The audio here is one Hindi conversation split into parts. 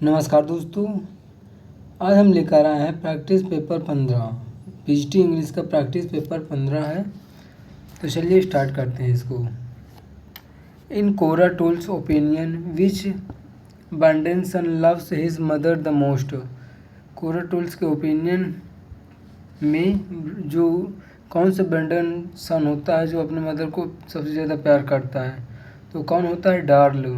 नमस्कार दोस्तों। आज हम लेकर आए हैं प्रैक्टिस पेपर 15। पीजीटी इंग्लिश का प्रैक्टिस पेपर 15 है। तो चलिए स्टार्ट करते हैं इसको। In Cora tells opinion which Bundren son loves his mother the most. Cora tells के ओपिनियन में जो कौन सा बंडन सन होता है जो अपने मदर को सबसे ज़्यादा प्यार करता है, तो कौन होता है? Darl.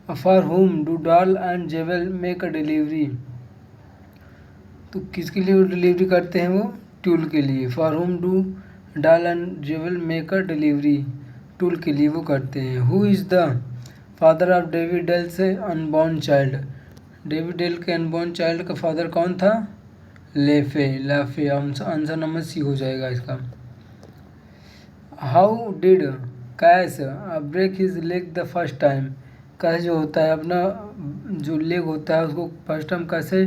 For whom do Darl and Jewel make a delivery. तो किसके लिए वो डिलीवरी करते हैं? वो ट्यूल के लिए। For whom do Darl and Jewel make a delivery, Tull के लिए वो करते हैं। Who is the father of Dewey Dell से अनबॉर्न चाइल्ड। डेविड डेल के अनबॉर्न चाइल्ड का फादर कौन था? लेफे। लाफे आंसर नंबर सी हो जाएगा इसका। How did Cash break his leg the first time. Cash जो होता है अपना जो लेग होता है उसको फर्स्ट टाइम कैसे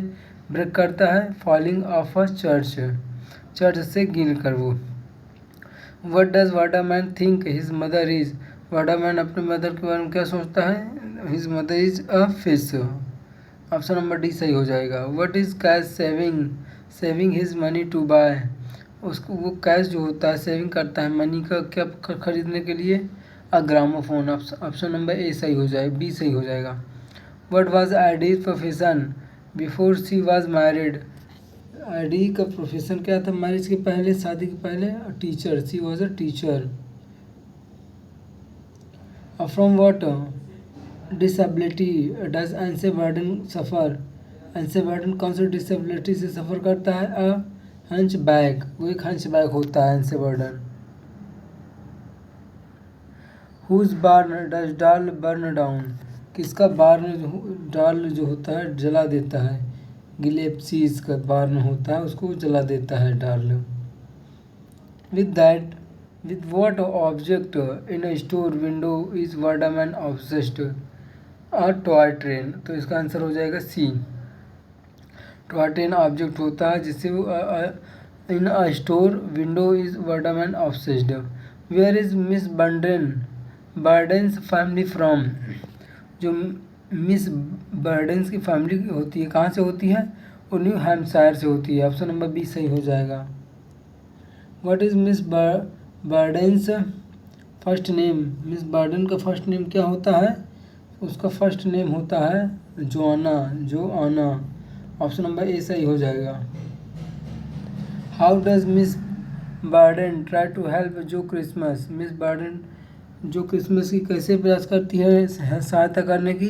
ब्रेक करता है? फॉलिंग ऑफ अ चर्च से गिर कर वो। What does Waterman think his mother is. Waterman अपने मदर के बारे में क्या सोचता है? His mother is a fish. Option number D सही हो जाएगा। What is cash saving his money to buy. उसको वो कैश जो होता है सेविंग करता है मनी का क्या खरीदने के लिए? A gramophone. Option number A सही हो जाए, बी सही हो जाएगा। What was Ida's profession before she was married. Ida का प्रोफेशन क्या था मैरिज के पहले, शादी के पहले? Teacher. She was a teacher. From what disability does Anse Burden suffer. Anse Burden कौन सी डिसेबिलिटी से सफ़र करता है? A hunchback. वो एक हंच बैग होता है Anse Burden. Whose barn does डाल बर्न डाउन। किसका बार्न डाल जो होता है जला देता है? गिलेप्सीज का बार्न होता है उसको जला देता है डाल। With what object in a store window is Waterman obsessed? A toy train. तो इसका आंसर हो जाएगा सी। टॉय ट्रेन ऑब्जेक्ट होता है जिससे वो in a store window is Waterman obsessed. Where is Miss Burden's family from. जो मिस बर्डेन्स की फैमिली होती है कहाँ से होती है? वो न्यू हैम्पशायर से होती है। ऑप्शन नंबर बी सही हो जाएगा। What is Miss Burden's first name. Miss Burden का फर्स्ट नेम क्या होता है? उसका फर्स्ट नेम होता है जोआना। ऑप्शन नंबर ए सही हो जाएगा। How does Miss Burden try to help Joe Christmas. Miss Burden Joe Christmas की कैसे प्रयास करती है सहायता करने की?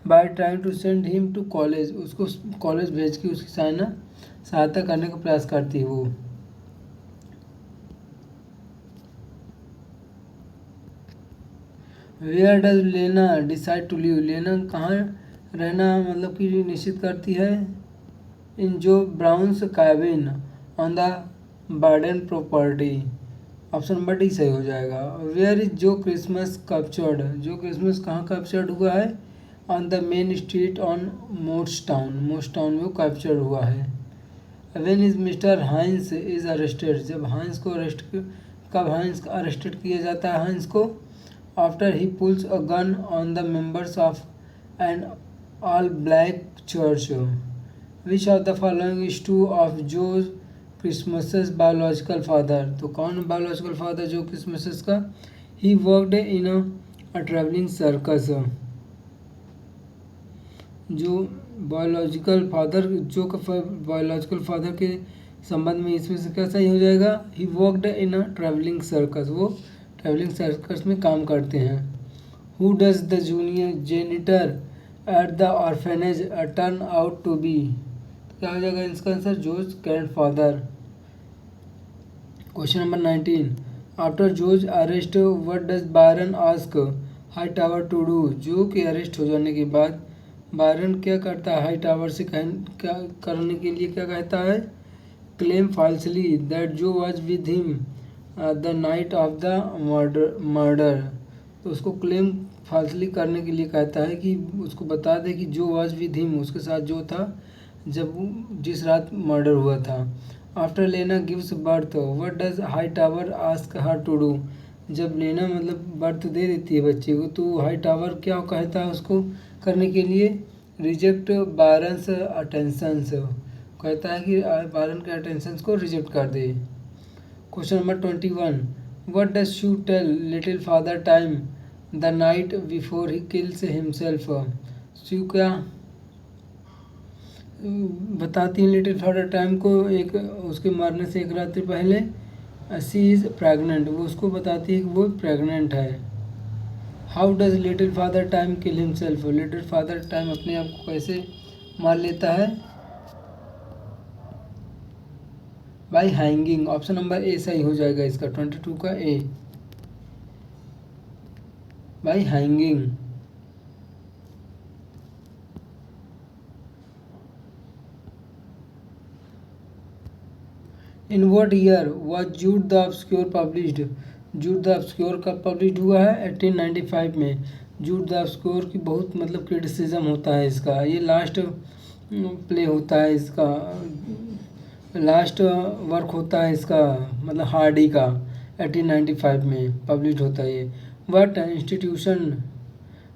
By trying to send him to college. उसको कॉलेज भेज के उसकी सहायता करने का प्रयास करती है वो। वेयर डज लेना डिसाइड टू लिव। लेना कहाँ रहना मतलब कि निश्चित करती है? In Joe Brown's cabin on the Burden property. Option number D सही हो जाएगा। Where is Joe Christmas captured. Joe Christmas कहाँ कैप्चर्ड हुआ है? On the main street on Mottstown में वो कैप्चर्ड हुआ है। When is Mr Hines is arrested. जब हाइंस को कब हाइंस अरेस्टेड किया जाता है हाइंस को? After he pulls a gun on the members of an all black church. Which of the following is true of Joe Christmas biological father. तो कौन बायोलॉजिकल फादर जो क्रिसमस का? He worked in a travelling circus. जो बायोलॉजिकल फादर बायोलॉजिकल फादर के संबंध में इसमें से क्या सही हो जाएगा? He worked in a travelling circus. वो ट्रेवलिंग सर्कस में काम करते हैं। Who does the junior janitor at the orphanage turn out to be. क्या हो जाएगा इसका आंसर? जॉर्ज ग्रैंडफादर। Question number 19। आफ्टर जॉर्ज arrest what does Byron ask Hightower to do. Joe के अरेस्ट हो जाने के बाद बायरन क्या करता है? हाई टावर से क्या करने के लिए क्या कहता है? क्लेम फॉल्सली दैट जो was with him the night of the murder. तो उसको क्लेम फॉल्सली करने के लिए कहता है कि उसको बता दे कि जो वॉज विद हिम उसके साथ जो था जब जिस रात मर्डर हुआ था। After Lena gives birth what does Hightower ask her to do. जब लेना मतलब बर्थ दे देती है बच्चे को तो हाई टावर क्या कहता है उसको करने के लिए? रिजेक्ट बारन्स अटेंशंस, कहता है कि बारन के अटेंशंस को रिजेक्ट कर दे। Question number 21, what does Sue tell Little Father Time the night before he kills himself. Sue क्या बताती है लिटिल फादर टाइम को एक उसके मरने से एक रात्रि पहले? शी इज़ प्रेग्नेंट, वो उसको बताती है कि वो प्रेग्नेंट है। How does Little Father Time kill himself, Little Father Time अपने आप को कैसे मार लेता है? By hanging. Option number A सही हो जाएगा इसका, 22 का A, by hanging. In what year was Jude the Obscure published, Jude the Obscure कब पब्लिश हुआ है? 1895 में। जूड द ऑब्सक्योर की बहुत मतलब क्रिटिसिज्म होता है इसका, ये लास्ट प्ले होता है इसका, लास्ट वर्क होता है इसका, मतलब हार्डी का 1895 में पब्लिश होता है ये। What institution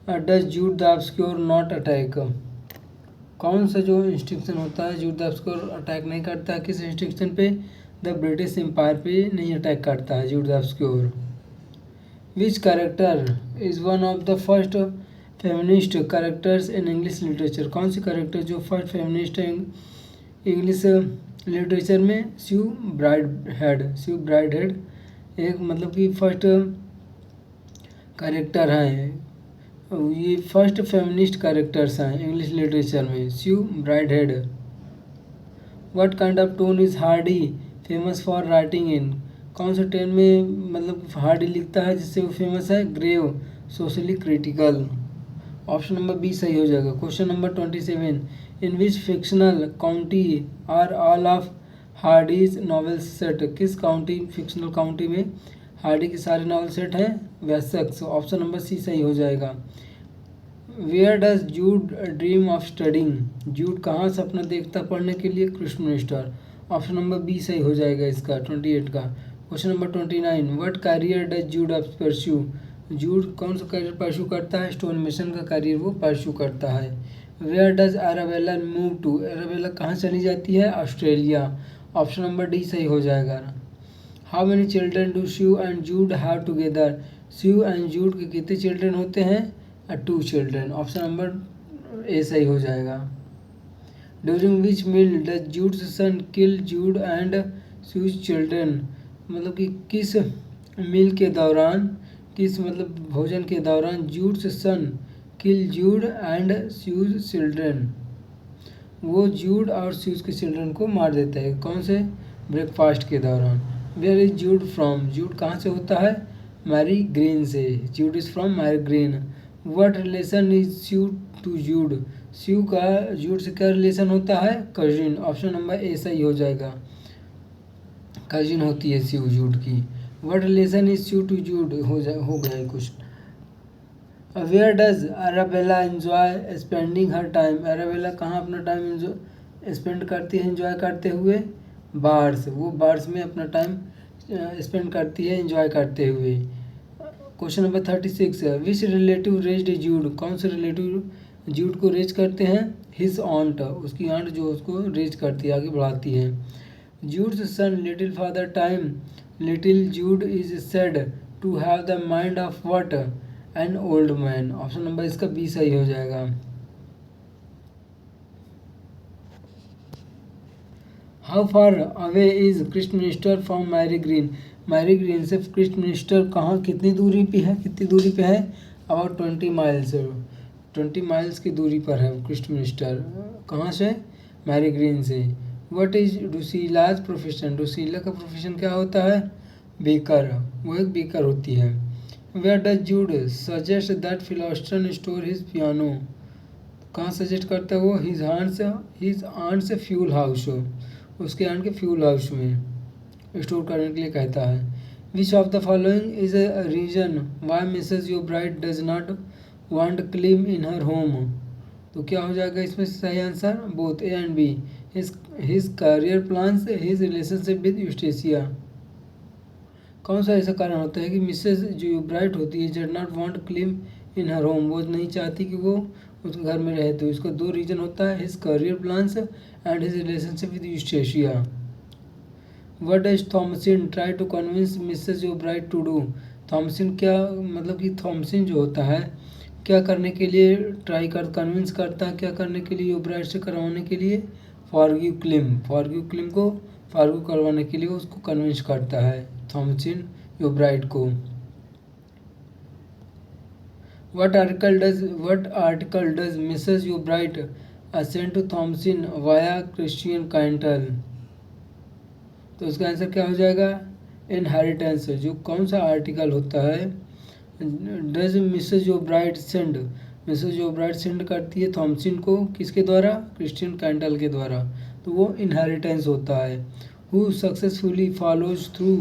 does Jude the Obscure not attack, कौन सा जो इंस्ट्रक्शन होता है जूड द ऑब्सक्योर अटैक नहीं करता है? किस इंस्ट्रक्शन पे? द ब्रिटिश एम्पायर पे नहीं अटैक करता है Jude the Obscure. Which character is one of the first feminist characters in English literature, कौन सी कैरेक्टर जो फर्स्ट फेमिनिस्ट है इंग्लिश लिटरेचर में? Sue Bridehead, Sue Bridehead एक मतलब कि फर्स्ट कैरेक्टर है, ये फर्स्ट फेमिनिस्ट कैरेक्टर्स हैं इंग्लिश लिटरेचर में, Sue Bridehead. What kind of tone is Hardy famous for writing in, कौन से टोन में मतलब हार्डी लिखता है जिससे वो फेमस है? Grave, socially critical. Option number B सही हो जाएगा। Question number 27, in which fictional county are all of Hardy's novels set, किस काउंटी फिक्शनल काउंटी में हार्डी के सारे नॉवल सेट हैं? वेसेक्स। ऑप्शन नंबर सी सही हो जाएगा। Where does Jude dream of studying, Jude कहाँ सपना देखता पढ़ने के लिए? क्रिस्टमिनिस्टर। ऑप्शन नंबर बी सही हो जाएगा इसका, 28 का। Question number 29, what career does Jude of pursue, Jude कौन सा कैरियर परस्यू करता है? स्टोन मिशन का कैरियर वो परस्यू करता है। Where does Arabella move to, Arabella कहाँ चली जाती है? ऑस्ट्रेलिया। ऑप्शन नंबर डी सही हो जाएगा। How many children do Sue and Jude have together, Sue and Jude के कितने चिल्ड्रन होते हैं? 2 चिल्ड्रन। ऑप्शन नंबर ए सही हो जाएगा। During which meal does Jude's son kill Jude and Sue's children, मतलब कि किस मील के दौरान, किस मतलब भोजन के दौरान Jude's son kill Jude and Sue's children, वो जूड और स्यूज के चिल्ड्रन को मार देता है, कौन से? ब्रेकफास्ट के दौरान। Where is Jude from, Jude कहाँ से होता है? मैरी ग्रीन से, Jude is from Marygreen. What relation is Sue to Jude, Sue का जूड से क्या रिलेशन होता है? कजिन। ऑप्शन नंबर ए सही हो जाएगा, कजिन होती है स्यू जूड की। What relation is Sue to Jude हो गया कुछ। Where does Arabella enjoy spending her time, Arabella कहाँ अपना टाइम स्पेंड करती है एंजॉय करते हुए? बार्स, वो बार्स में अपना टाइम स्पेंड करती है एंजॉय करते हुए। क्वेश्चन नंबर 36, विच रिलेटिव रेज्ड जूड, कौन से रिलेटिव जूड को रेज करते हैं? हिज ऑन्ट, उसकी आंट जो उसको रेज करती है, आगे बढ़ाती है। Jude's son Little Father Time, Little Jude is said to have the mind of what? An old man. Option number इसका बी सही हो जाएगा। How far away is Christminster from Marygreen, Marygreen से क्रिस्टमिनिस्टर कहाँ कितनी दूरी पे है? कितनी दूरी पे है? अबाउट 20 माइल्स, 20 माइल्स की दूरी पर है क्रिस्टमिनिस्टर, कहाँ से? मैरी ग्रीन से। व्हाट इज डुसीलाज प्रोफेशन, डुसीला का प्रोफेशन क्या होता है? बेकर, वो एक बेकर होती है। Where does Jude suggest that Phillotson store his piano, कहाँ सजेस्ट करता है वो? हिज आंट्स फ्यूल हाउस, उसके आंट के फ्यूल हाउस में स्टोर करने के लिए कहता है। Which of the following is a reason why Mrs Yeobright does not want Clym in her home, तो क्या हो जाएगा इसमें सही answer? Both A and B. His career plans, his relationship with यूस्टेशिया, कौन सा ऐसा कारण होता है कि मिसेज जो ब्राइट होती है does not want Clym in her home, वो नहीं चाहती कि वो उस घर में रहे। तो इसका दो रीज़न होता है, his career plans and his relationship with Eustacia. What does Thomasin try to convince Mrs Yeobright to do. Thomasin क्या मतलब कि थॉमसिन जो होता है क्या करने के लिए कन्विंस करता है, क्या करने के लिए ओब्राइट से करवाने के लिए, फॉरगिव क्लिम को फॉरगिव करवाने के लिए उसको कन्विंस करता है थॉमसिन ओब्राइट को। What article does Mrs. O'Bright send to Thompson via Christian Cantle? तो इसका आंसर क्या हो जाएगा, इनहेरिटेंस। जो कौन सा आर्टिकल होता है, does Mrs Yeobright send, Mrs Yeobright send करती है थॉमसिन को किसके द्वारा, क्रिश्चियन कैंटल के द्वारा, तो वो इनहेरिटेंस होता है। Who successfully follows through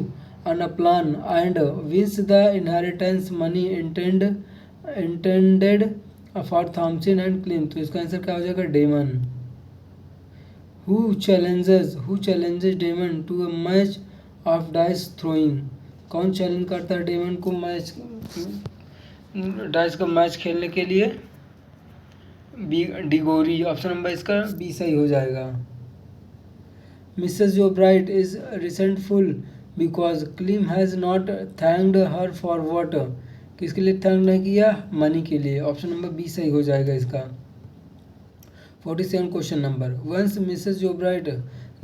on a plan and wins the inheritance money intended for Thomasin and Clym. तो इसका आंसर क्या हो जाएगा, Damon. Who challenges Damon to a match of dice throwing. कौन चैलेंज करता है डेमन को डाइस का मैच खेलने के लिए, डिगोरी। ऑप्शन नंबर इसका बी सही हो जाएगा। Mrs Yeobright is resentful because Clym has not thanked her for what. किसके लिए थैंक नहीं किया, मनी के लिए। ऑप्शन नंबर बी सही हो जाएगा इसका। 47 question number, once Mrs Yeobright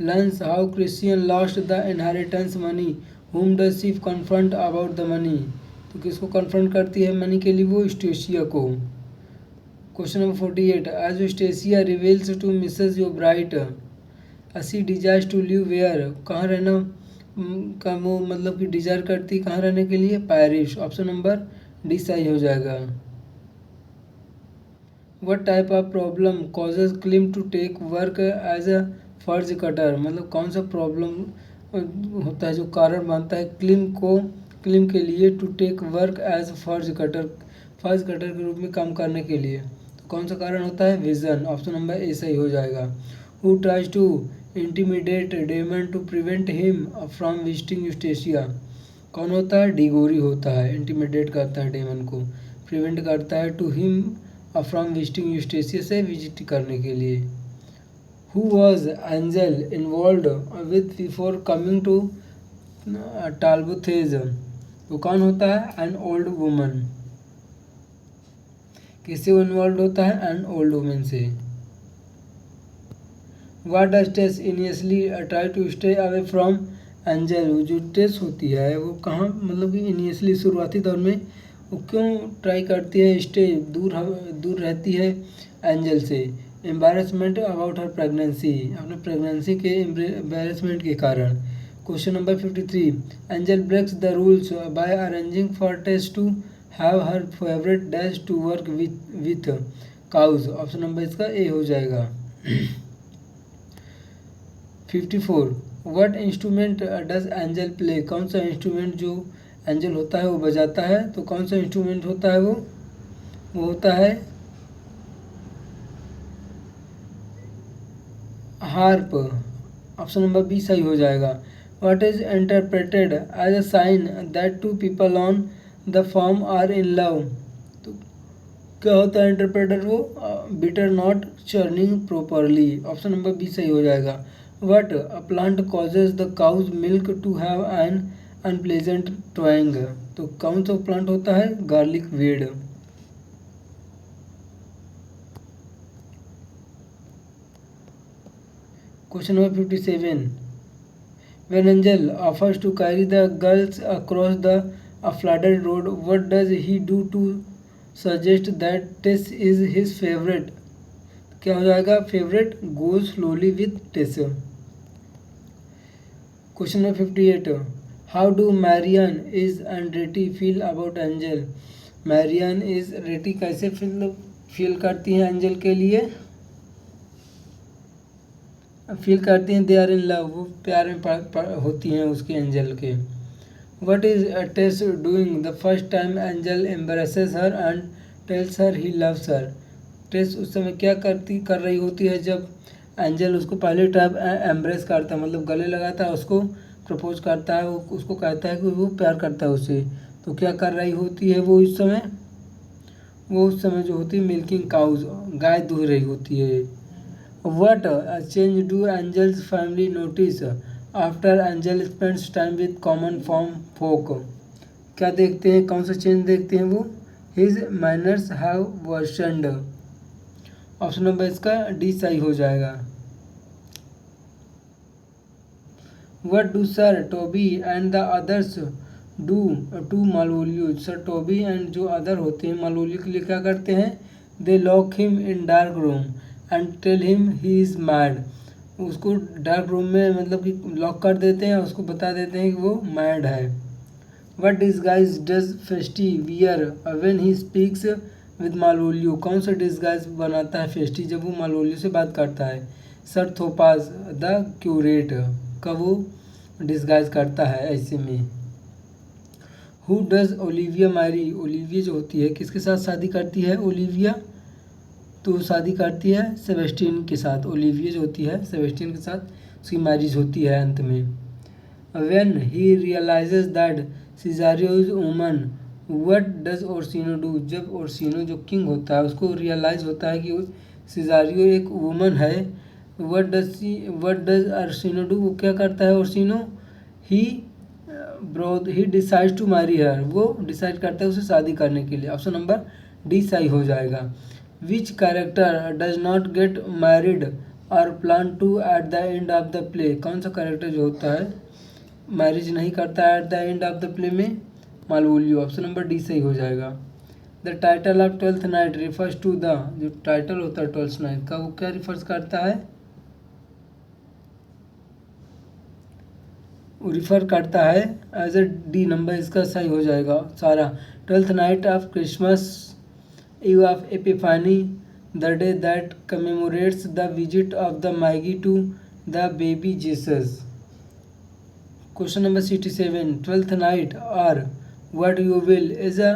learns how Christian lost the inheritance money whom does she confront about the money। तो किसको कन्फ्रंट करती है मनी के लिए, वो यूस्टेशिया को। Question number 48, as Eustacia reveals to Mrs Yeobright she desires to live where. कहाँ रहना का वो मतलब कि डिजायर करती, कहाँ रहने के लिए, पेरिस। ऑप्शन नंबर डी सही हो जाएगा। What type of problem causes Clym to take work as a furze cutter. मतलब कौन सा प्रॉब्लम होता है जो कारण बनता है क्लिम के लिए टू टेक वर्क एज फर्ज कटर के रूप में काम करने के लिए। तो कौन सा कारण होता है, विजन। ऑप्शन नंबर ए सही हो जाएगा। Who tries to intimidate Damon to prevent him from visiting Eustacia. कौन होता है, डिगोरी होता है। इंटीमिडेट करता है डेमन को, प्रिवेंट करता है to him from visiting Eustacia से विजिट करने के लिए। Who was Angel involved with before coming to Talbothays. तो कौन होता है, एन ओल्ड वुमन। किससे वो इन्वॉल्व होता है, एन ओल्ड वुमन से। What does Tess initially try to stay away from Angel. जो टेस होती है वो कहाँ मतलब कि इनिशियली शुरुआती दौर में वो क्यों ट्राई करती है, स्टे दूर रहती है एंजल से। एम्बैरेसमेंट अबाउट हर प्रेगनेंसी, अपने प्रेगनेंसी के एम्बैरेसमेंट के कारण। Question number 53, Angel breaks the rules by arranging for Tess to have her favourite dash to work with cows. Option number इसका ए हो जाएगा। 54, what instrument does Angel play. कौन सा इंस्ट्रूमेंट जो एंजल होता है वो बजाता है। तो कौन सा इंस्ट्रूमेंट होता है वो होता है हार्प। ऑप्शन नंबर बी सही हो जाएगा। What is interpreted as a sign that two people on the farm are in love. तो क्या होता है इंटरप्रेटेड, वो butter not churning properly. Option number B सही हो जाएगा। What a plant causes the cows' milk to have an unpleasant twang. तो कौन सा प्लांट होता है, garlic weed. Question number 57, when angel offers to carry the girls across the flooded road, what does he do to suggest that Tess is his favorite। क्या हो जाएगा, favourite, go slowly with Tess। Question number 58, how do Marian is and Reti feel about Angel। Marian is रेटी कैसे फील करती हैं एंजल के लिए, फील करती हैं, दे आर इन लव, वो प्यार में होती हैं उसके एंजल के। What is Tess doing the first time Angel embraces her and tells her he loves her. Tess उस समय क्या कर रही होती है जब एंजल उसको पहले टाइम एम्ब्रेस करता है, मतलब गले लगाता है, उसको प्रपोज करता है, वो उसको कहता है कि वो प्यार करता है उससे। तो क्या कर रही होती है वो इस समय, वो उस समय जो होती है मिल्किंग काउज, गाय दूह रही होती है। What change do Angel's family notice after Angel spends time with common farm folk. क्या देखते हैं, कौन सा चेंज देखते हैं वो? His manners have worsened. Option number इसका डी सही हो जाएगा। What do Sir Toby and the others do to Malvolio. Sir Toby and जो अदर होते हैं मालवोलियो के लिए क्या करते हैं? They lock him in dark room and tell him he is mad. उसको डार्क रूम में मतलब कि लॉक कर देते हैं, उसको बता देते हैं कि वो मैड है। What disguise does Feste wear when he speaks with Malvolio. कौन सा डिस्गाइज बनाता है फेस्टी जब वो मालवोलियो से बात करता है? सर थोपाज द क्यूरेट का वो डिस्गाइज करता है ऐसे में। Who does Olivia marry. Olivia जो होती है किसके साथ शादी करती है ओलिविया? तो शादी करती है सेबेस्टियन के साथ। ओलिविया जो होती है सेबेस्टियन के साथ उसकी मैरिज होती है अंत में। When he realizes that Cesario is woman what does Orsino do. जब ओर्सिनो जो किंग होता है उसको रियलाइज होता है कि सिजारियो एक वुमन है, व्हाट डज ओर्सिनो डू। वो क्या करता है ओर्सिनो? ही डिसाइड टू मैरी हर। वो डिसाइड करता है उसे शादी करने के लिए। ऑप्शन नंबर डी सही हो जाएगा। Which character does not get married or plan to at the end of the play. कौन सा कैरेक्टर जो होता है मैरिज नहीं करता है at the end of the play में? मालवोलियो। ऑप्शन नंबर डी सही हो जाएगा। The title of Twelfth Night refers to the. जो टाइटल होता है ट्वेल्थ नाइट का वो क्या रिफर्स करता है? वो रिफर करता है एज ए डी नंबर इसका सही हो जाएगा सारा। Twelfth night of Christmas eve of Epiphany, the day that commemorates the visit of the Magi to the baby Jesus. Question number 67. Twelfth Night or What You Will is a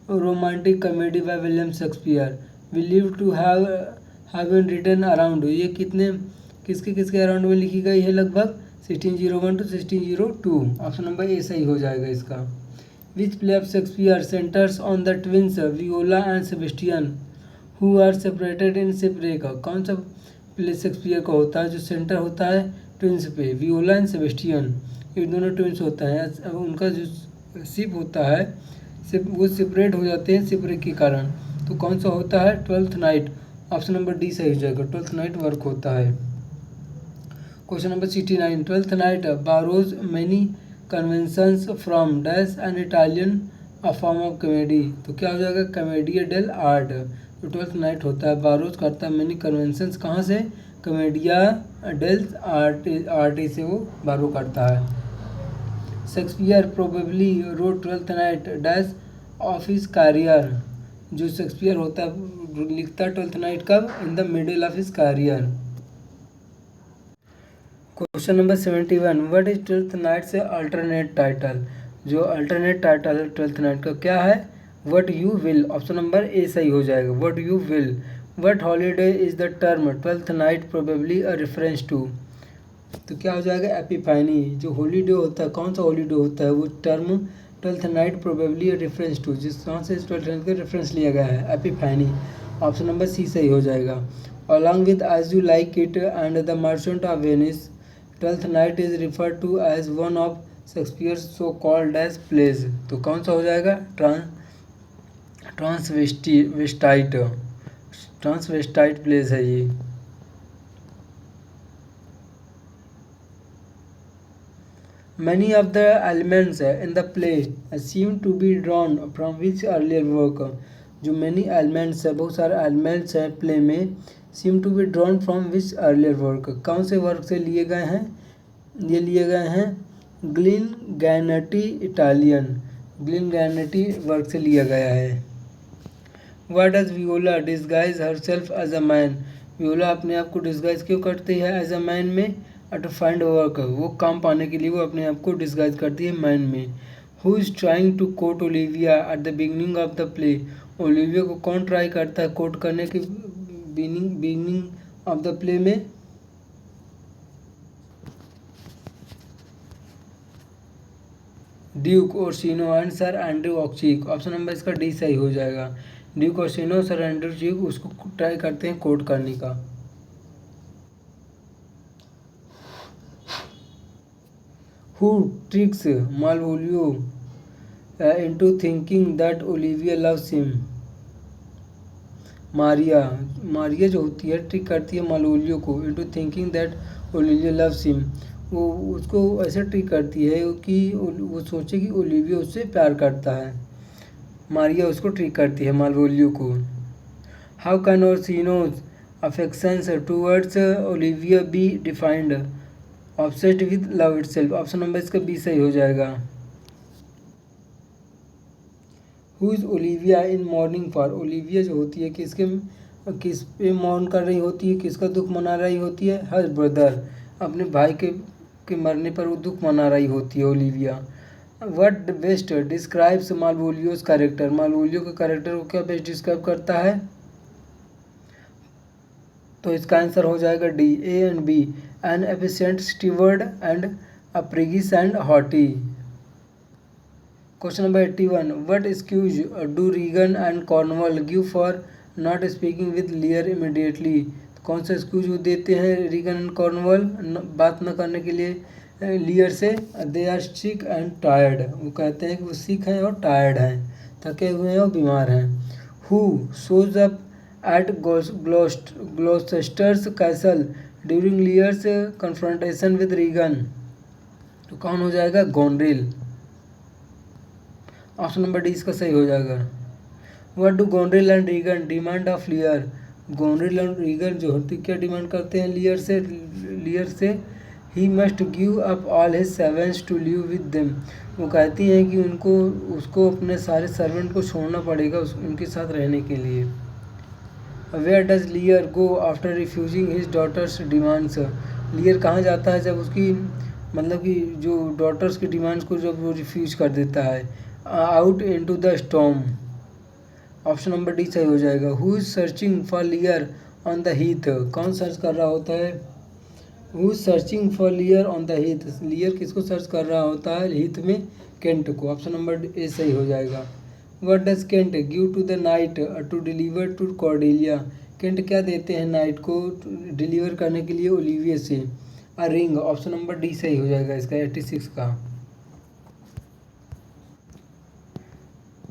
romantic comedy by William Shakespeare. Believed to have been written around. ये कितने किसके अराउंड में लिखी गई है? लगभग 1601 to 1602। ऑप्शन नंबर ए सही हो जाएगा इसका। Which play of Shakespeare centers on the twins Viola and Sebastian who are separated in shipwreck। कौन सा प्ले शेक्सपियर का होता है जो सेंटर होता है ट्विंस पे? वियोला एंड सेबेस्टियन, ये दोनों ट्विंस होता है। अब उनका जो शिप होता है वो सेपरेट हो जाते हैं शिपरेक के कारण। तो कौन सा होता है? Twelfth night. Option number D सही हो जाएगा। ट्वेल्थ नाइट वर्क होता है। Question number 69. Twelfth night borrows many conventions from dash an Italian a form of comedy. तो क्या हो जाएगा? कॉमेडिया डेल आर्ट। जो ट्वेल्थ नाइट होता है बारोज करता है मैनी कन्वेंशंस कहाँ से? कॉमेडिया डेल आर्ट से वो बारो करता है। Shakespeare probably wrote Twelfth Night dash of his career. जो शेक्सपियर होता है लिखता है ट्वेल्थ नाइट कब? In the middle of his career. Question number 71. What is Twelfth Night से अल्टरनेट टाइटल। जो अल्टरनेट टाइटल है ट्वेल्थ नाइट का क्या है? What you will. Option number A सही हो जाएगा। What you will. What holiday is the term Twelfth Night probably a reference to. तो क्या हो जाएगा? एपिफानी। जो हॉलीडे होता है कौन सा हॉलीडे होता है वो term Twelfth Night probably a reference to, जिस कहाँ से ट्वेल्थ नाइट का रेफरेंस लिया गया है? एपिफानी। ऑप्शन नंबर सी सही हो जाएगा। Along with As You Like It and the Merchant of Venice Twelfth Night is referred to as one of Shakespeare so called as plays. तो कौन सा हो जाएगा? ट्रांसवेस्टाइट प्लेज है ये। Many of the elements in the play seem to be drawn from which earlier work। जो many elements है बहुत सारे elements हैं प्ले में seem to be drawn from which earlier work। कौन से वर्क से लिए गए हैं? ये लिए गए हैं ग्लिन गैनेटी इटालियन। ग्लिन गैनेटी वर्क से लिया गया है। Why does Viola disguise herself as a man। Viola अपने आप को डिस्गाइज क्यों करती है एज अ मैन में? To find work. वो काम पाने के लिए वो अपने आप को डिस्गाइज करती है मैन में। Who is trying to court Olivia at the beginning of the play. Olivia को कौन ट्राई करता है कोट करने के बिगनिंग ऑफ द प्ले में? Duke Orsino and Sir Andrew Aguecheek. Option number इसका डी सही हो जाएगा। ड्यूक ऑफ सरेंडर ड्यूक, उसको ट्राई करते हैं कोट करने का। Who tricks Malvolio into thinking that Olivia loves him। Maria जो होती है ट्रिक करती है मालवोलियो को into thinking that Olivia loves him। वो उसको ऐसे ट्रिक करती है कि वो सोचे कि ओलिविया उससे प्यार करता है। मारिया उसको ट्रिक करती है मालवोलियो को। How can Orsino's affections towards Olivia be defined. Obsessed with love itself. Option number इसका बी सही हो जाएगा। Who is Olivia in mourning for. Olivia जो होती है किस पे मौन कर रही होती है, किसका दुख मना रही होती है। हर ब्रदर, अपने भाई के मरने पर वो दुख मना रही होती है Olivia. What best describes Malvolio's character. Malvolio के कैरेक्टर को क्या बेस्ट डिस्क्राइब करता है, तो इसका आंसर हो जाएगा D, A and B. An efficient steward and a priggish and haughty. Question number 81, what excuse do Regan and Cornwall give for not speaking with Lear immediately. कौन सा एक्सक्यूज वो देते हैं रीगन एंड कॉर्नवॉल बात न करने के लिए लियर से। They are sick and tired. वो कहते हैं कि वो सिक हैं और टायर्ड हैं, थके हुए हैं और बीमार हैं। Who shows up at Gloucester's castle during Lear's confrontation with Regan. तो कौन हो जाएगा, गोनरिल। ऑप्शन नंबर डी इसका सही हो जाएगा। What do Goneril and Regan demand of Lear. Goneril और रीगन जो होती क्या डिमांड करते हैं लियर से। He must give up all his servants to live with them. वो कहती हैं कि उसको अपने सारे सर्वेंट को छोड़ना पड़ेगा उनके साथ रहने के लिए। Where does Lear go after refusing his daughters demands. Lear कहाँ जाता है जब उसकी मतलब कि जो डॉटर्स की डिमांड्स को जब वो रिफ्यूज कर देता है। Out into the storm. Option number D सही हो जाएगा। Who is searching for लियर on the Heath. कौन सर्च कर रहा होता है, who is searching for लियर on the Heath. लियर किसको सर्च कर रहा होता है हीथ में, केंट को। ऑप्शन नंबर ए सही हो जाएगा। What does Kent give to the knight to deliver to Cordelia. Kent क्या देते हैं नाइट को डिलीवर करने के लिए ओलिविया से। A ring. Option number D सही हो जाएगा इसका 86 का।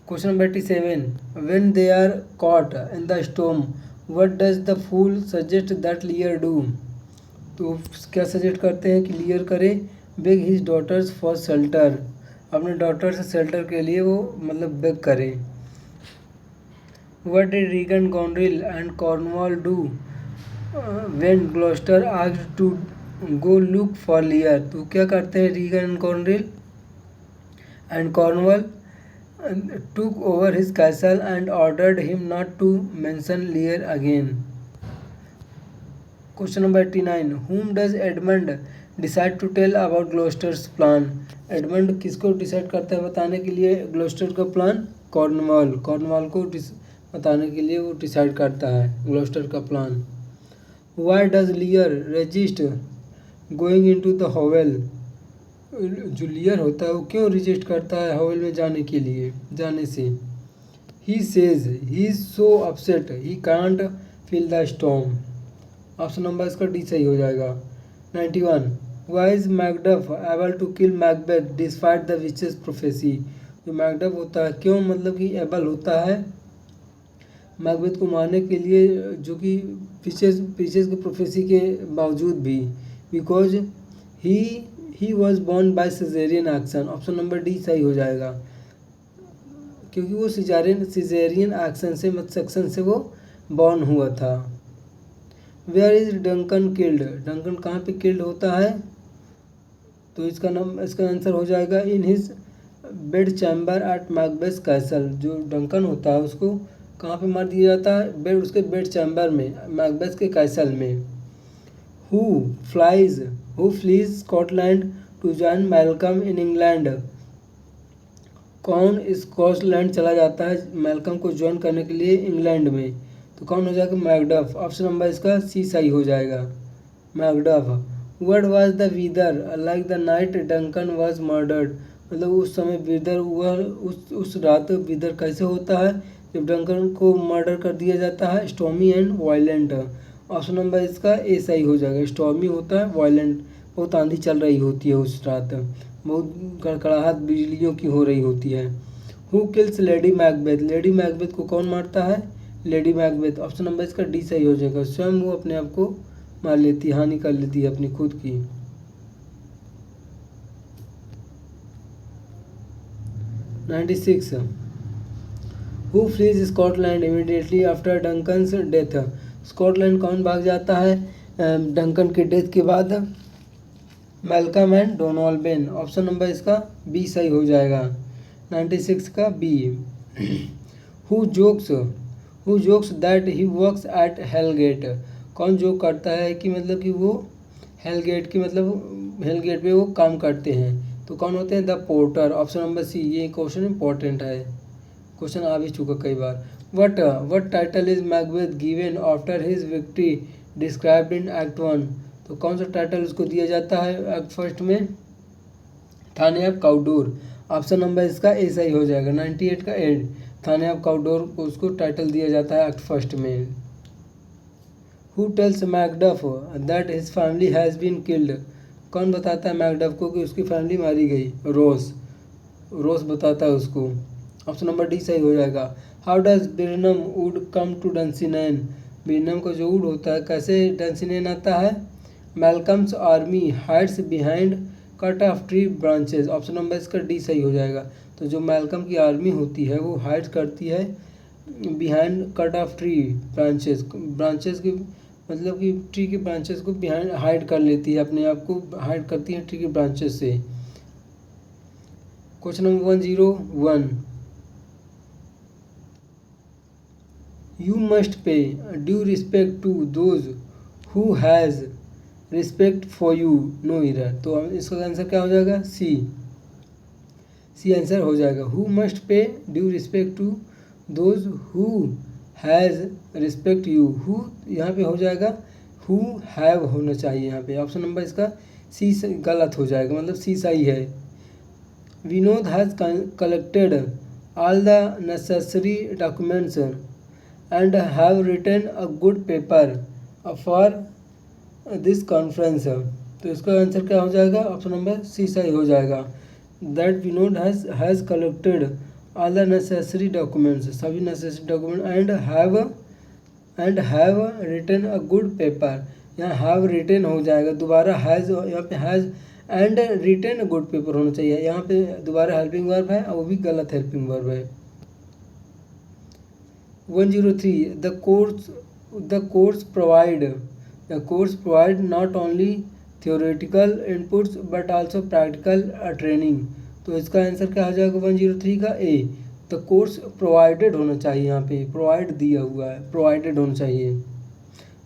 Question number 87, when they are caught in the storm what does the fool suggest that Lear do. तो क्या सजेस्ट करते हैं कि लियर करे, beg his daughters for shelter. अपने डॉटर से शेल्टर के लिए वो मतलब बेग करे। What did Regan Goneril and Cornwall do when Gloucester asked to go look for लियर। तो क्या करते हैं Regan and Goneril and Cornwall took over his castle and ordered him not to mention Lear again। Question number 89, whom does Edmund decide to tell about Gloucester's plan। Edmund किसको डिसाइड करता है बताने के लिए ग्लोस्टर का प्लान, कॉर्नवॉल को बताने के लिए वो डिसाइड करता है ग्लोस्टर का plan. Why does Lear resist going into the hovel। जो लियर होता है वो क्यों रिजेक्ट करता है हवेल में जाने से। He says he is so upset he can't feel the storm. Option number इसका डी सही हो जाएगा। 91, why is Macduff able to kill Macbeth despite the witches prophecy. जो मैकडफ होता है क्यों मतलब कि एबल होता है मैकबेथ को मारने के लिए, जो कि पीछे के प्रोफेसी के बावजूद भी। Because he was born by caesarean section. Option number D सही हो जाएगा क्योंकि वो सिजेरियन एक्शन से सेक्शन से वो बॉर्न हुआ था। Where is Duncan killed. Duncan कहाँ पे किल्ड होता है, तो इसका आंसर हो जाएगा in his bed chamber at Macbeth castle. जो डंकन होता है उसको कहाँ पे मार दिया जाता है, उसके बेड चैम्बर में मैकबेथ के कैसल में। Who flees Scotland to join Malcolm in England. कौन स्कॉटलैंड चला जाता है मैल्कम को ज्वाइन करने के लिए इंग्लैंड में, तो कौन हो जाएगा मैकडफ। ऑप्शन नंबर इसका सी सही हो जाएगा Macduff. What was the weather like the night Duncan was murdered. मतलब उस समय वेदर हुआ उस रात वेदर कैसे होता है जब डंकन को मर्डर कर दिया जाता है, stormy and violent. Option number इसका ए सही हो जाएगा। स्टॉर्मी होता है, वायलेंट बहुत आंधी चल रही होती है उस रात, बहुत कड़कड़ाहट बिजलियों की हो रही होती है। Who kills lady Macbeth, lady Macbeth को कौन मारता है? Lady Macbeth. ऑप्शन नंबर इसका डी सही हो जाएगा। स्वयं वो अपने आप को मार लेती है, हानि कर लेती है अपनी खुद की। 96 who flees Scotland immediately after Duncan's death, Scotland कौन भाग जाता है डंकन के डेथ के बाद? Malcolm and Donalbain. Option number इसका बी सही हो जाएगा। 96 का B. Who jokes that he works at hellgate, कौन जोक करता है कि मतलब कि वो हेलगेट की मतलब हेलगेट पे वो काम करते हैं, तो कौन होते हैं? The porter. Option number C. ये क्वेश्चन इंपॉर्टेंट है, क्वेश्चन आ भी चुका कई बार। What title is Macbeth given after his victory described in act 1, तो कौन सा टाइटल उसको दिया जाता है एक्ट फर्स्ट में? थाने ऑफ काउडोर। ऑप्शन नंबर इसका ए सही हो जाएगा। 98 का एड, थाने ऑफ काउडोर को उसको टाइटल दिया जाता है एक्ट फर्स्ट में। Who tells Macduff that his family has been killed, कौन बताता है मैकडफ को कि उसकी फैमिली मारी गई? रोस बताता है उसको। ऑप्शन नंबर डी सही हो जाएगा। How does Birnam wood come to Dunsinane, Birnam का जो वुड होता है कैसे डंसिनेन आता है? Malcolm's army hides behind cut off tree branches. Option number इसका डी सही हो जाएगा। तो जो मैल्कम की आर्मी होती है वो हाइड करती है behind cut off tree branches की मतलब कि ट्री के ब्रांचेस को बिहाइंड हाइड कर लेती है, अपने आप को हाइड करती है ट्री के ब्रांचेस से। Question number 101 you must pay due respect to those who has respect for you no error, तो इसका आंसर क्या हो जाएगा? सी आंसर हो जाएगा। Who must pay due respect to those who has respect you, who यहाँ पे हो जाएगा हु हैव होना चाहिए यहाँ पे। ऑप्शन नंबर इसका सी गलत हो जाएगा, मतलब सी सही है। Vinod has collected all the necessary documents and have written a good paper for this conference, तो इसका आंसर क्या हो जाएगा? ऑप्शन नंबर सी सही हो जाएगा। That Vinod has collected all the necessary documents, सभी necessary document and have written a good paper, यहाँ हैव रिटन हो जाएगा, दोबारा हैज़ यहाँ पे has and written a good paper होना चाहिए, यहाँ पे दोबारा हेल्पिंग वर्ब है और वो भी गलत हेल्पिंग वर्ब है। 103 the course provide not only theoretical inputs but also practical training, तो इसका आंसर क्या हो जाएगा 103 का ए। द कोर्स प्रोवाइडेड होना चाहिए, यहाँ पे प्रोवाइड दिया हुआ है, प्रोवाइडेड होना चाहिए।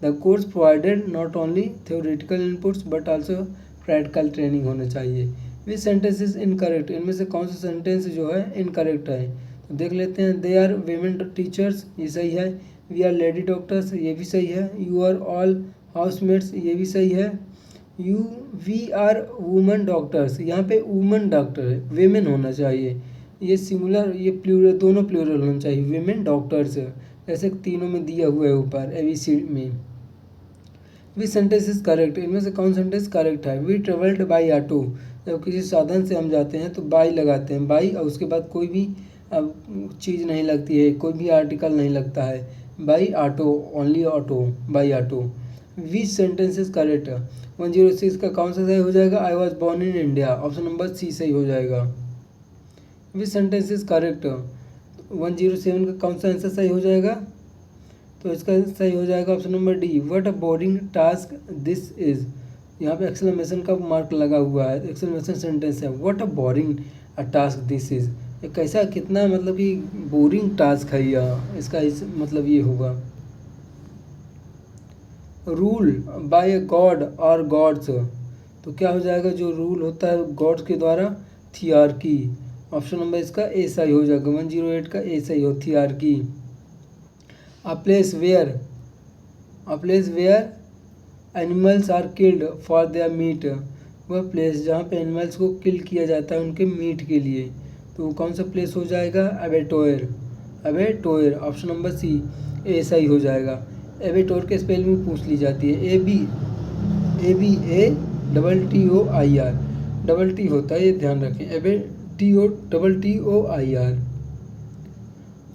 The course provided not only theoretical inputs but also practical training होना चाहिए। विच सेंटेंस इज इनकरेक्ट, इनमें से कौन सा सेंटेंस जो है इनकरेक्ट है, तो देख लेते हैं। दे आर वीमेन टीचर्स, ये सही है। वी आर लेडी डॉक्टर्स, ये भी सही है। यू आर ऑल हाउसमेट्स, ये भी सही है। वी आर वुमेन डॉक्टर्स, यहाँ पे वुमेन डॉक्टर है, वेमेन होना चाहिए। ये सिंगुलर ये प्लूरल, दोनों प्लूरल होना चाहिए। वेमेन डॉक्टर्स ऐसे तीनों में दिया हुआ है ऊपर ABC में। वी सेंटेंस इज करेक्ट, इनमें से कौन सेंटेंस करेक्ट है? वी ट्रेवल्ड बाई ऑटो, जब किसी साधन से हम जाते हैं तो बाई लगाते हैं, बाई और उसके बाद कोई भी चीज़ नहीं लगती है, कोई भी आर्टिकल नहीं लगता है। By auto, only auto, by auto. Which sentence is correct? 106 का कौन सा सही हो जाएगा? I was born in India, option number C सही हो जाएगा। विच सेंटेंस इज करेक्ट? 107 का कौन सा आंसर सही हो जाएगा? तो इसका सही हो जाएगा option number D. What a boring task this is, यहाँ पे एक्सक्लेमेशन का मार्क लगा हुआ है, एक्सक्लेमेशन सेंटेंस है। What a boring task this is, कैसा कितना मतलब कि बोरिंग टास्क है यह, इसका इस मतलब ये होगा। रूल बाय ए गॉड और गॉड्स, तो क्या हो जाएगा जो रूल होता है गॉड्स के द्वारा? थियार्की, ऑप्शन नंबर इसका ए सही हो जाएगा। 108 का ए सही हो, थियार्की। A place where animals are killed for their meat, वह प्लेस जहाँ पे एनिमल्स को किल किया जाता है उनके मीट के लिए, तो कौन सा प्लेस हो जाएगा? एबेटोर, ऑप्शन नंबर सी ए सही हो जाएगा। एबेटोर के स्पेलिंग पूछ ली जाती है, ABATOIR, डबल टी होता है, ये ध्यान रखें, ABTOTTOIR।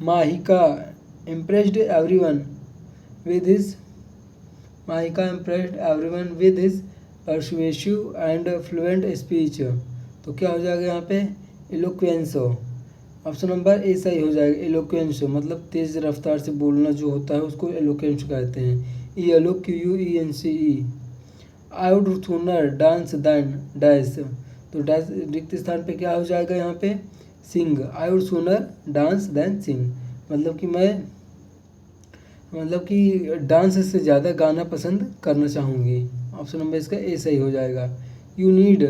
Mahika impressed everyone with his persuasive and fluent speech। तो क्या हो जाएगा यहाँ पे, eloquence, ऑप्शन नंबर ए सही हो जाएगा। eloquence मतलब तेज रफ्तार से बोलना जो होता है उसको eloquence कहते हैं, ELOQUENCE। I would sooner dance than dash, तो डैश रिक्त स्थान पे क्या हो जाएगा यहाँ पे, sing. I would sooner dance than sing, मतलब कि डांस से ज़्यादा गाना पसंद करना चाहूँगी, ऑप्शन नंबर इसका ए सही हो जाएगा। You need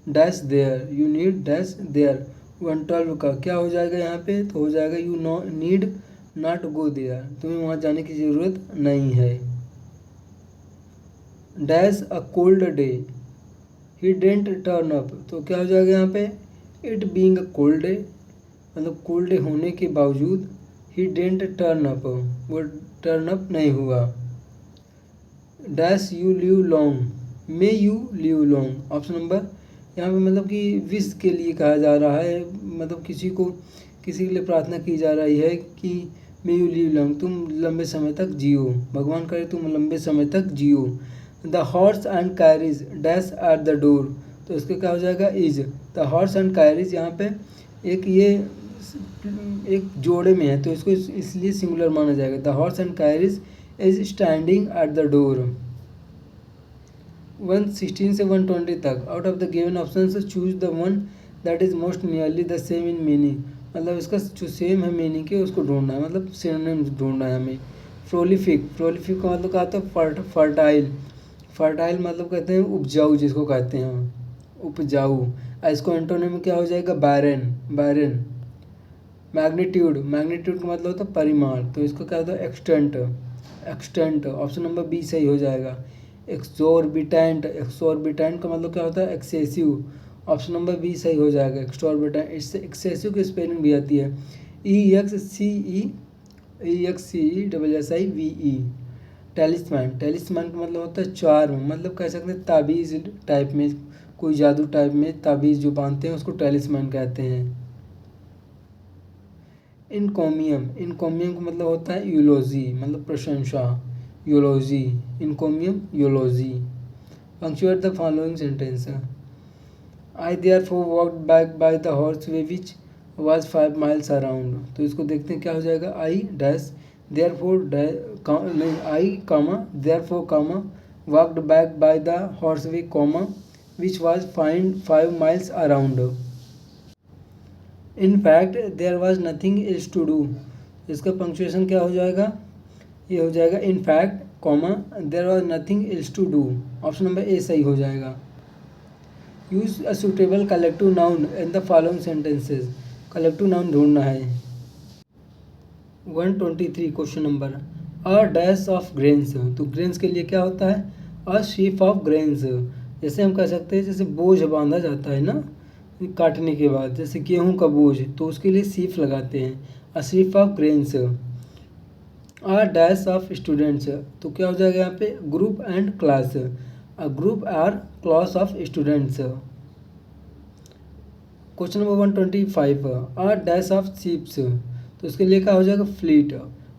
dash there, you need dash there, 112 का क्या हो जाएगा यहाँ पे, तो हो जाएगा you need not go there, तुम्हें वहाँ जाने की ज़रूरत नहीं है। Dash a cold day, he didn't turn up, तो क्या हो जाएगा यहाँ पे, it being a cold day, मतलब कोल्ड डे होने के बावजूद ही डेंट टर्न अप, वो टर्न अप नहीं हुआ। Dash you live long, may you live long, option number यहाँ पे मतलब कि विश के लिए कहा जा रहा है, मतलब किसी के लिए प्रार्थना की जा रही है कि मे यू लिव लॉन्ग, तुम लंबे समय तक जियो, भगवान करे तुम लंबे समय तक जियो। The horse and carriage dash at the door, तो इसका क्या हो जाएगा, is. The horse and carriage यहाँ पे एक जोड़े में है तो इसको इसलिए सिंगुलर माना जाएगा। The horse and carriage is standing at the door. 116 से 120 तक, out of the given option से choose the one that is most nearly the same in meaning, मतलब इसका जो सेम है मीनिंग के उसको ढूंढना है, मतलब सिनोनिम्स ढूंढना है हमें। प्रोलिफिक, प्रोलिफिक का मतलब क्या होता है, फर्टाइल, फर्टाइल मतलब कहते हैं उपजाऊ, जिसको कहते हैं उपजाऊ। इसको एंटोनिम में क्या हो जाएगा, बैरन, बैरन। मैग्नीट्यूड, मैग्नीट्यूड का मतलब होता है परिमाण, तो इसको क्या होता है, extent, extent, option number B सही हो जाएगा। एक्सोर्बिटेंट, एक्सोर्बिटेंट का मतलब क्या होता है, एक्सेसिव, ऑप्शन नंबर बी सही हो जाएगा। एक्सोर्बिटेंट, इससे एक्सेसिव की स्पेलिंग भी आती है, EXCE टेलिस्मैन, टेलिस्मैन का मतलब होता है चार्म, मतलब कह सकते हैं ताबीज़ टाइप में, कोई जादू टाइप में ताबीज़ जो बांधते हैं उसको टेलिस्मैन कहते हैं। इनकोमियम, इनकोमियम का मतलब होता है यूलोजी, मतलब प्रशंसा, eulogy, encomium eulogy. Punctuate the following sentence. I therefore walked back by the horse way which was 5 miles around, तो इसको देखते हैं क्या हो जाएगा, I dash therefore I comma therefore comma walked back by the horse way comma which was 5 miles around. In fact there was nothing else to do, इसका पंक्चुएशन क्या हो जाएगा, ये हो जाएगा in fact comma there was nothing else to do, option number A सही हो जाएगा। Use a suitable collective noun in the following sentences, collective noun ढूंढना है। 123 question number, a dash of grains, तो ग्रेन्स के लिए क्या होता है, अ शीफ ऑफ ग्रेन्स, जैसे हम कह सकते हैं जैसे बोझ बांधा जाता है ना काटने के बाद, जैसे गेहूं का बोझ, तो उसके लिए सीफ लगाते हैं, a sheaf of grains. A dash of students, तो क्या हो जाएगा यहाँ पे, group and class, a group or class of students. Question number 125, a dash of sheeps, तो इसके लिए क्या हो जाएगा, फ्लीट,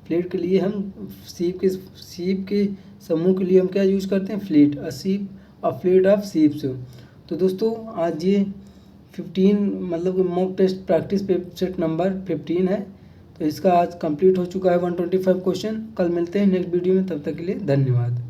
फ्लीट के लिए हम शीप के समूह के लिए हम क्या यूज करते हैं, fleet, a fleet of sheeps. तो दोस्तों आज ये 15 मतलब mock test practice set number 15 है, तो इसका आज कंप्लीट हो चुका है 125 क्वेश्चन। कल मिलते हैं नेक्स्ट वीडियो में, तब तक के लिए धन्यवाद।